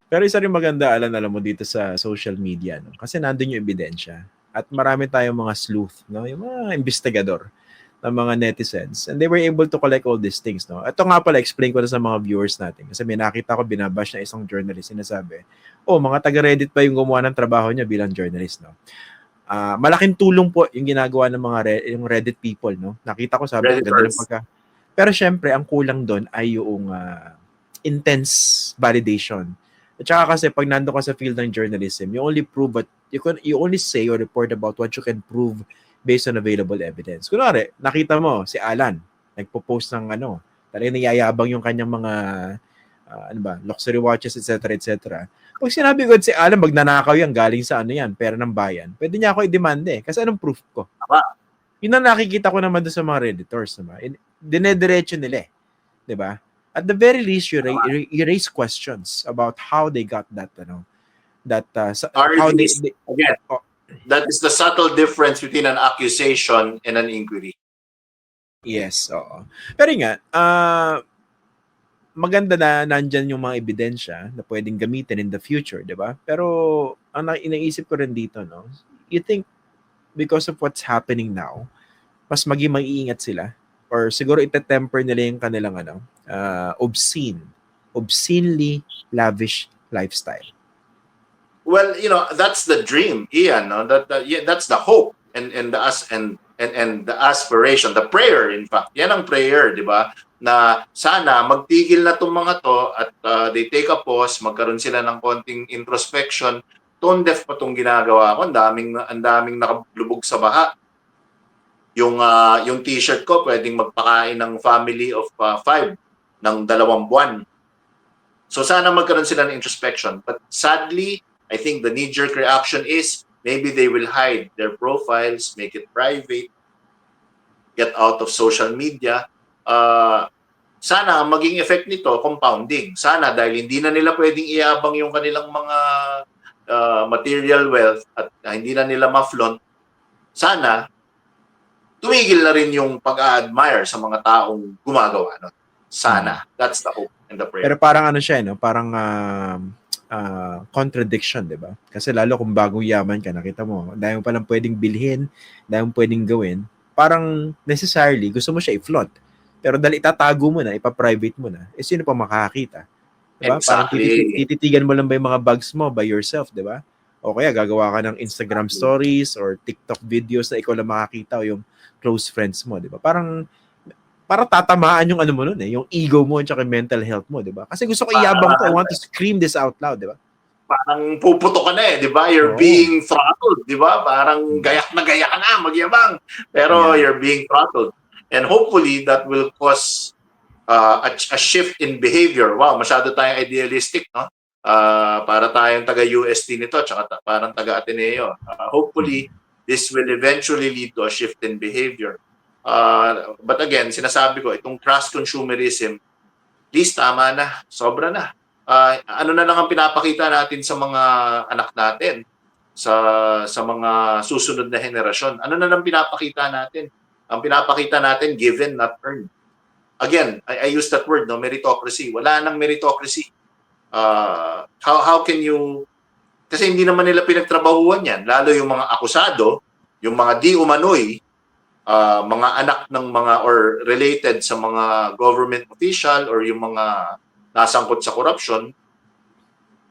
Pero isa rin maganda, alam mo dito sa social media, no? Kasi nandun yung ebidensya. At marami tayong mga sleuth, no? Yung mga investigador ng mga netizens. And they were able to collect all these things, no? Ito nga pala, explain ko na sa mga viewers natin. Kasi may nakita ko, binabash na isang journalist, sinasabi, mga taga-Reddit pa yung gumawa ng trabaho niya bilang journalist, no? Malaking tulong po yung ginagawa ng mga yung Reddit people, no? Nakita ko, sabi ko, ganda ng Redditors. pagka. Pero syempre, ang kulang doon ay yung intense validation. At saka kasi pag nando ka sa field ng journalism, you only prove what you only say or report about what you can prove based on available evidence. Kunwari, nakita mo si Alan nagpo-post ng talagang niyayabang yung kanyang mga luxury watches, etc., etc. Pag sinabi ko si Alan magnanakaw yan, galing sa pera ng bayan, pwede niya ako i-demand kasi anong proof ko? Yun ang nakikita ko naman doon sa mga Redditors. Dinediretso nila eh. Diba? At the very least, you raise questions about how they got that, how they again, that is the subtle difference between an accusation and an inquiry. Yes, oo. Pero nga, maganda na nandyan yung mga ebidensya na pwedeng gamitin in the future, di ba? Pero ang inaisip ko rin dito, no? You think because of what's happening now, mas maging mag-iingat sila? Or siguro ite-temper nila yung kanilang obscenely lavish lifestyle? Well, that's the dream, Ian. No? That's the hope and the the aspiration, the prayer. In fact, yan ang prayer, di ba? Na sana magtigil na tong mga to at they take a pause, magkaroon sila ng konting introspection. Tone deaf pa tong ginagawa ko. Ang daming nakalubog sa baha. Yung t-shirt ko pwedeng magpakain ng family of 5 ng 2 buwan. So sana magkaroon sila ng introspection. But sadly, I think the knee-jerk reaction is maybe they will hide their profiles, make it private, get out of social media. Sana ang maging effect nito, compounding. Sana dahil hindi na nila pwedeng iabang yung kanilang mga material wealth at hindi na nila ma-flaunt, sana tumigil na rin yung pag-admire sa mga taong gumagawa. No? Sana. That's the hope and the prayer. Pero parang siya, no? Parang contradiction, di ba? Kasi lalo kung bagong yaman ka, nakita mo, dahil mo palang pwedeng bilhin, dahil mo pwedeng gawin, parang necessarily, gusto mo siya i-flaunt. Pero dahil itatago mo na, ipa-private mo na, sino pa makakakita? Diba? Exactly. Parang tititigan mo lang ba yung mga bags mo by yourself, di ba? O kaya gagawa ka ng Instagram stories or TikTok videos na ikaw lang makakita o yung close friends mo, di ba? Parang tatamaan yung mo nun yung ego mo at yung mental health mo, di ba? Kasi gusto ko iyabang to, I want to scream this out loud, di ba? Parang puputo ka na di ba? You're being throttled, di ba? Parang gayak na gaya ka na, magyabang. Pero you're being throttled. And hopefully, that will cause a shift in behavior. Wow, masyado tayong idealistic, no? Para tayong taga-UST nito, tsaka parang taga-Ateneo. Hopefully, this will eventually lead to a shift in behavior. But again, sinasabi ko, itong crass consumerism, please, tama na. Sobra na. Ano na lang ang pinapakita natin sa mga anak natin, sa mga susunod na henerasyon? Ano na lang pinapakita natin? Ang pinapakita natin, given, not earned. Again, I use that word, no, meritocracy. Wala nang meritocracy. How can you... Kasi hindi naman nila pinagtrabahuan yan. Lalo yung mga akusado, yung mga di umano'y, mga anak ng mga or related sa mga government official or yung mga nasangkot sa corruption,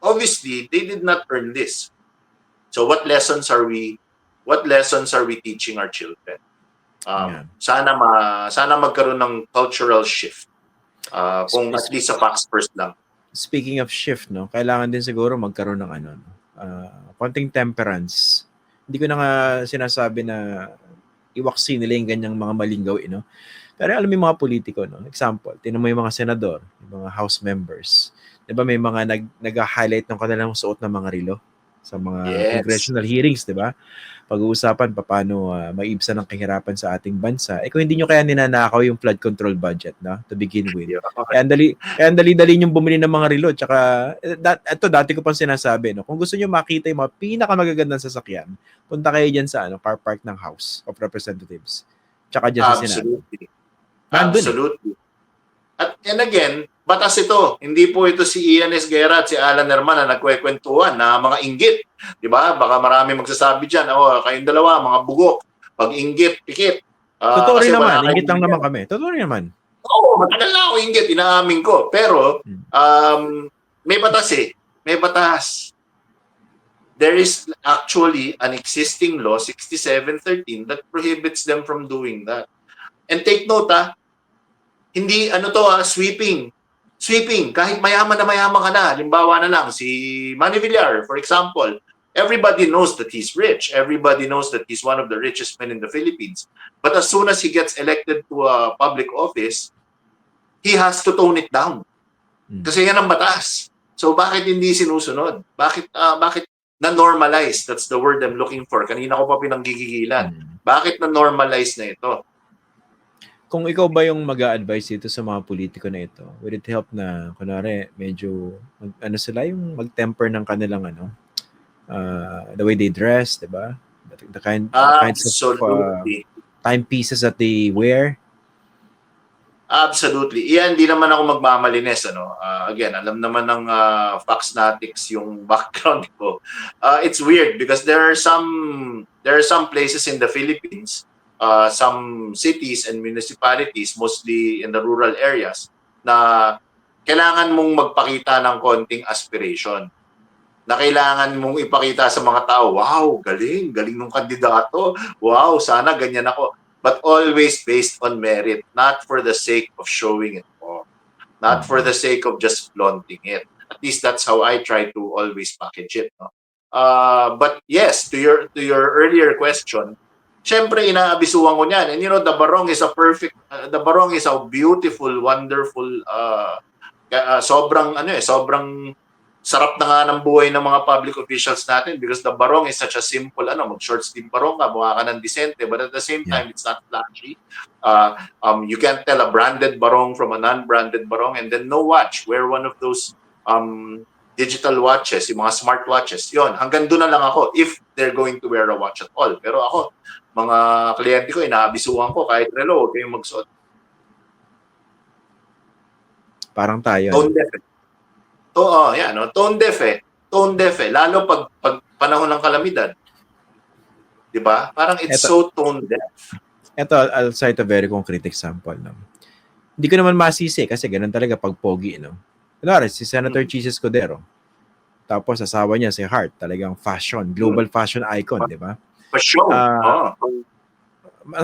obviously they did not earn this. So what lessons are we teaching our children? Sana magkaroon ng cultural shift. Kung at least sa facts first lang. Speaking of shift, no, kailangan din siguro magkaroon ng konting temperance. Hindi ko na nga sinasabi na iwaksi nila yung ganyang mga maling gawin, no? Pero alam mo yung mga politiko, no? Example, tinan mo yung mga senador, yung mga house members. Di ba may mga nag-highlight ng kanilang suot ng mga relo sa mga congressional hearings, di ba? Pag-uusapan paano maibsan ang kahirapan sa ating bansa. Kung hindi nyo kaya ninanakaw yung flood control budget, no? To begin with. Kaya dali-dali yung bumili ng mga relo. Tsaka, ito dati ko pang sinasabi, no? Kung gusto nyo makita yung mga pinakamagagandang sasakyan, punta kayo dyan sa car park ng House of Representatives. Tsaka dyan sa Senado. Absolutely. At and again, batas ito. Hindi po ito si Ian Esguerra at si Alan Herman na nagkwekwentuhan na mga inggit. Di ba? Baka marami magsasabi dyan, kayong dalawa, mga bugok. Pag inggit, pikit. Totoo rin Kasi naman, wala inggit lang kayong naman kami. Totoo rin naman. Oo, matagal na ako inggit, inaamin ko. Pero, may batas eh. May batas. There is actually an existing law, 6713, that prohibits them from doing that. And take note, hindi sweeping. Sweeping, kahit mayaman na mayaman ka na, halimbawa na lang, si Manny Villar, for example, everybody knows that he's rich. Everybody knows that he's one of the richest men in the Philippines. But as soon as he gets elected to a public office, he has to tone it down. Kasi yan ang batas. So bakit hindi sinusunod? Bakit na-normalize? That's the word I'm looking for. Kanina ko pa pinanggigigilan. Bakit na-normalize na ito? Kung ikaw ba yung mag-a-advise dito sa mga politiko na ito, would it help na, kunwari, medyo, yung mag-temper ng kanilang, the way they dress, diba? The kinds of timepieces that they wear? Absolutely. Iyan, hindi naman ako magmamalines. Again, alam naman ng Foxnatics yung background ko. It's weird because there are some places in the Philippines, some cities and municipalities, mostly in the rural areas, na kailangan mong magpakita ng konting aspiration. Na kailangan mong ipakita sa mga tao, wow, galing ng kandidato. Wow, sana ganyan ako. But always based on merit, not for the sake of showing it off. Not for the sake of just flaunting it. At least that's how I try to always package it. No? But yes, to your earlier question, syempre inaabisuhan ko niyan. And the Barong is a beautiful, wonderful, sobrang sarap na nga ng buhay ng mga public officials natin because the Barong is such a simple, mag-short sleeve barong ka, mukha ka ng disente, but at the same time, it's not flashy. You can't tell a branded barong from a non-branded barong, and then no watch. Wear one of those digital watches, yung mga smart watches. Yon, hanggang doon na lang ako if they're going to wear a watch at all. Pero ako, mga kliyente ko, inaabisuhan ko, kahit relo, huwag kayong magsuot. Parang tayo. Tone deaf. Tone deaf eh. Lalo pag panahon ng kalamidad. 'Di ba? Parang it's so tone deaf. Ito, I'll cite a very concrete example. No? Hindi ko naman masisi kasi ganun talaga pag pogi. No? Kunwari, si Senator Chis Escudero. Tapos asawa niya si Hart. Talagang fashion, global fashion icon. Di ba? Fashion.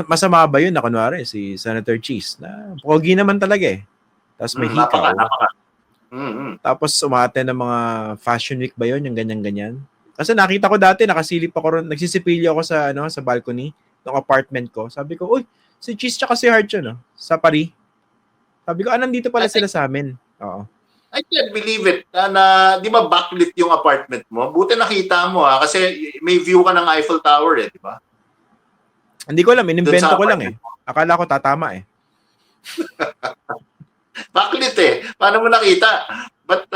Masama ba yun na kunwari si Senator Chis na pogi naman talaga eh. Tapos may hikaw. Tapos umate ng mga fashion week ba yun, yung ganyan-ganyan. Kasi nakita ko dati, nakasilip ako ron, nagsisipilyo ako sa balcony ng apartment ko. Sabi ko, uy, si Cheese tsaka si Hart yun, sa Paris. Sabi ko, nandito pala sila sa amin. Oo. I can't believe it. Na di ba backlit yung apartment mo? Buti nakita mo kasi may view ka ng Eiffel Tower di ba? Hindi ko alam, inimbento ko lang eh. Akala ko tatama eh. Backlit eh. Paano mo nakita? But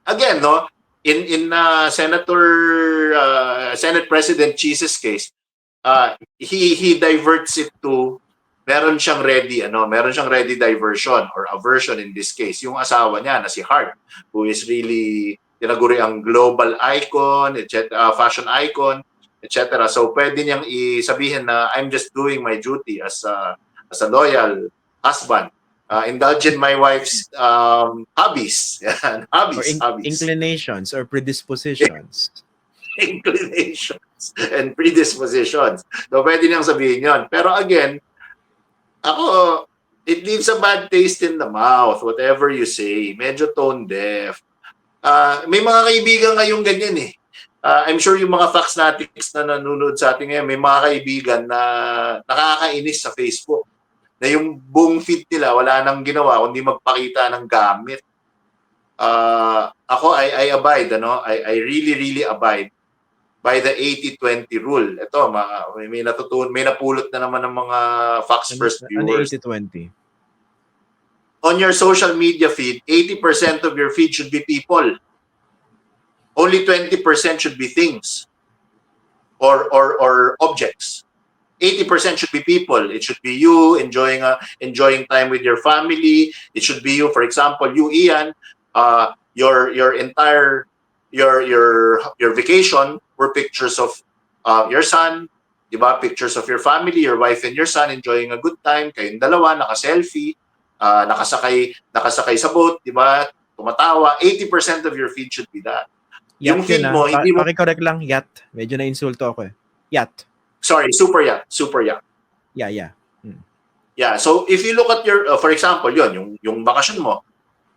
again, in Senate President Cheese's case, he diverts it to meron siyang ready diversion or aversion in this case. Yung asawa niya na si Hart, who is really tinaguri ang global icon, fashion icon, etc. So pwede niyang isabihin na I'm just doing my duty as a loyal husband. Indulge in my wife's hobbies. hobbies. Inclinations or predispositions. Inclinations and predispositions. So, pwede niyang sabihin yon. Pero again, ako, it leaves a bad taste in the mouth, whatever you say. Medyo tone deaf. May mga kaibigan ngayong ganyan eh. I'm sure yung mga Foxnatics na nanonood sa atin ngayon, may mga kaibigan na nakakainis sa Facebook. Na yung buong feed nila, wala nang ginawa kundi magpakita ng gamit. Ako, I abide, I really, really abide by the 80-20 rule. Ito, may napulot na naman ng mga Fox First viewers. 80-20? On your social media feed, 80% of your feed should be people. Only 20% should be things or objects. 80% should be people. It should be you enjoying time with your family. It should be you, for example, you, Ian, your entire your vacation were pictures of your son, di ba? Pictures of your family, your wife and your son enjoying a good time. Kayong dalawa naka-selfie, nakasakay sa boat, di ba? Tumatawa. 80% of your feed should be that. Yung Yacht feed yun, mo, hindi mo... Paki-correct lang, yacht. Medyo na-insulto ako eh. Yacht. Sorry, super yacht. Super yacht. Yeah. Yeah, so if you look at your, for example, yung bakasyon mo,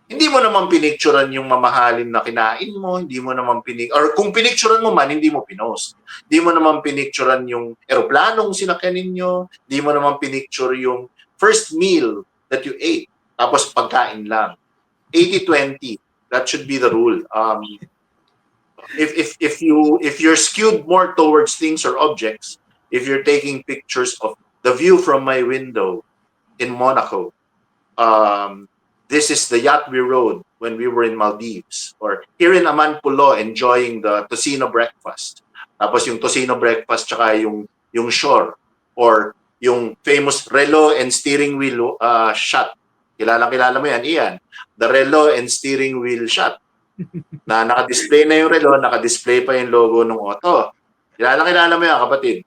hindi mo naman pinicturean yung mamahalin na kinain mo, hindi mo naman or kung pinicturean mo man, hindi mo pinost. Hindi mo naman pinicturean yung eroplanong sinakyan ninyo, hindi mo naman pinicture yung first meal that you ate, tapos pagkain lang. 80-20, that should be the rule. If you're skewed more towards things or objects, if you're taking pictures of the view from my window in Monaco, this is the yacht we rode when we were in Maldives, or here in Amanpulo enjoying the tocino breakfast. Tapos yung tocino breakfast tsaka yung shore, or yung famous relo and steering wheel shot. Kilala mo yan, Ian. The relo and steering wheel shot. Na naka-display na yung relo, naka-display pa yung logo ng auto. Kilala mo yan, kapatid.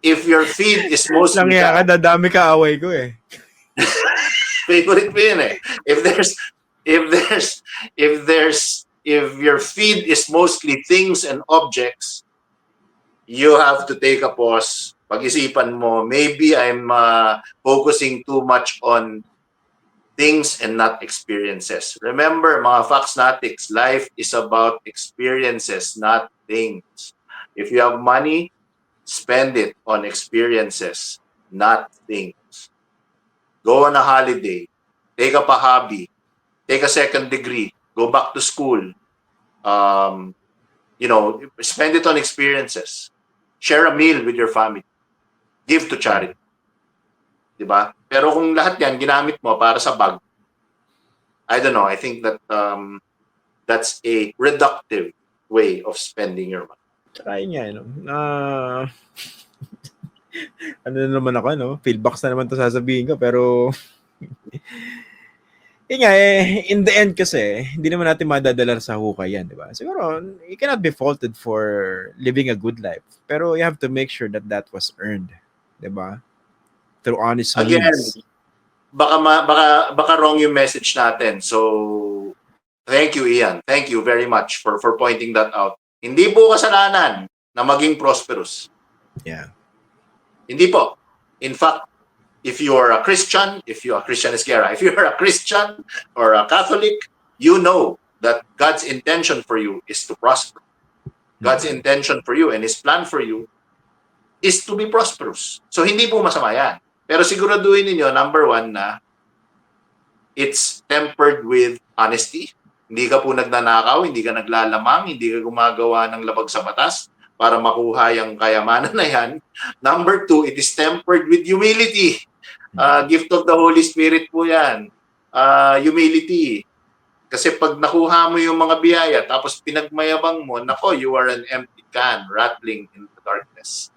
If your feed is mostly... Langya ka, dadami ka away ko eh. Favorite mo yun eh. If your feed is mostly things and objects, you have to take a pause. Pag-isipan mo, maybe I'm focusing too much on things and not experiences. Remember, mga Foxnatics, life is about experiences, not things. If you have money, spend it on experiences, not things. Go on a holiday, take up a hobby, take a second degree, go back to school. Spend it on experiences. Share a meal with your family. Give to charity. Diba? Pero kung lahat yan ginamit mo para sa bag, I don't know, I think that that's a reductive way of spending your money. Tsaka yun nga, ano na naman ako, no? Feedbacks na naman to sasabihin ko, pero yun nga, in the end kasi, hindi naman natin madadala sa hukay yan, di ba? Siguro, you cannot be faulted for living a good life, pero you have to make sure that that was earned, di ba? Through honest means. Again, baka wrong yung message natin. So, thank you, Ian. Thank you very much for pointing that out. Hindi po kasalanan na maging prosperous. Yeah. Hindi po. In fact, if you are a Christian, if you're a Christian or a Catholic, you know that God's intention for you is to prosper. God's intention for you and His plan for you is to be prosperous. So, hindi po masama yan. Pero siguraduhin ninyo, number one, na it's tempered with honesty. Hindi ka po nagnanakaw, hindi ka naglalamang, hindi ka gumagawa ng labag sa batas para makuha yung kayamanan na yan. Number two, it is tempered with humility. Gift of the Holy Spirit po yan. Humility. Kasi pag nakuha mo yung mga biyaya, tapos pinagmayabang mo, nako, you are an empty can rattling in the darkness.